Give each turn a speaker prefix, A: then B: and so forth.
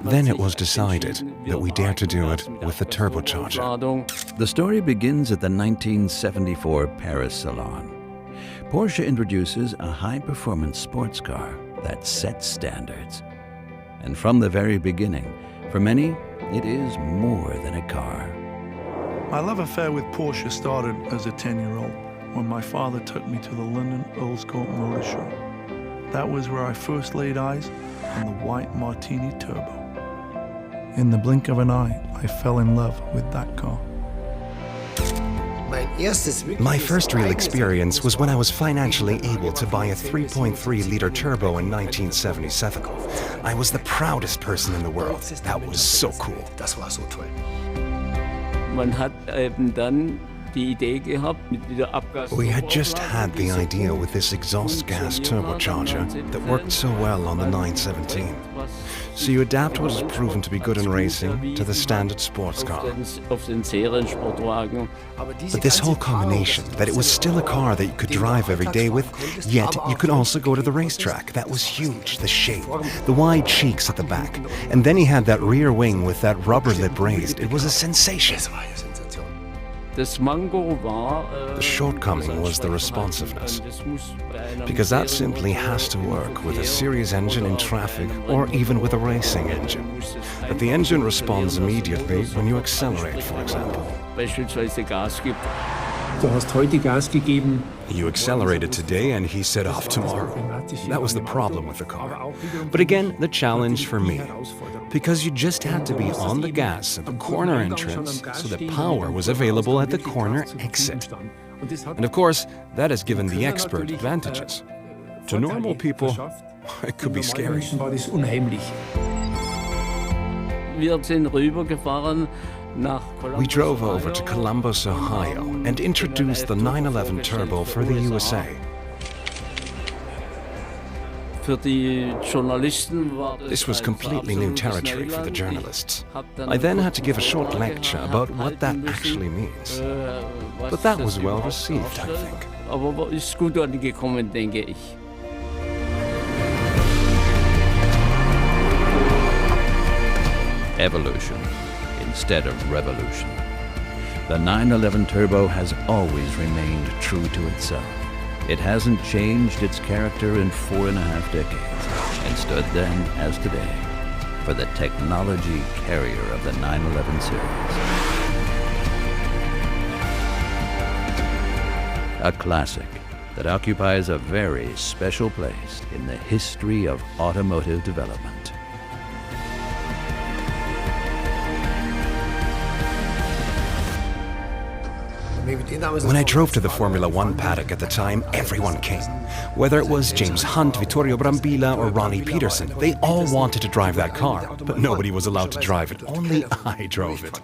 A: Then it was decided that we dared to do it with the turbocharger.
B: The story begins at the 1974 Paris Salon. Porsche introduces a high-performance sports car that sets standards. And from the very beginning, for many, it is more than a car.
C: My love affair with Porsche started as a 10-year-old when my father took me to the London Earl's Court Motor Show. That was where I first laid eyes on the white Martini Turbo. In the blink of an eye, I fell in love with that car.
A: My first real experience was when I was financially able to buy a 3.3-liter turbo in 1977. I was the proudest person in the world. That was so cool. We had just had the idea with this exhaust gas turbocharger that worked so well on the 917. So you adapt what has proven to be good in racing to the standard sports car. But this whole combination, that it was still a car that you could drive every day with, yet you could also go to the racetrack, that was huge. The shape, the wide cheeks at the back, and then he had that rear wing with that rubber lip raised. It was a sensation. The shortcoming was the responsiveness, because that simply has to work with a series engine in traffic or even with a racing engine. But the engine responds immediately when you accelerate, for example. You accelerated today and he set off tomorrow. That was the problem with the car. But again, the challenge for me, because you just had to be on the gas at the corner entrance so that power was available at the corner exit. And of course, that has given the expert advantages. To normal people, it could be scary. We drove over to Columbus, Ohio, and introduced the 911 Turbo for the USA. This was completely new territory for the journalists. I then had to give a short lecture about what that actually means. But that was well received, I think.
B: Evolution instead of revolution. The 911 Turbo has always remained true to itself. It hasn't changed its character in 4.5 decades, and stood then as today for the technology carrier of the 911 series. A classic that occupies a very special place in the history of automotive development.
A: When I drove to the Formula One paddock at the time, everyone came. Whether it was James Hunt, Vittorio Brambilla, or Ronnie Peterson, they all wanted to drive that car, but nobody was allowed to drive it. Only I drove it.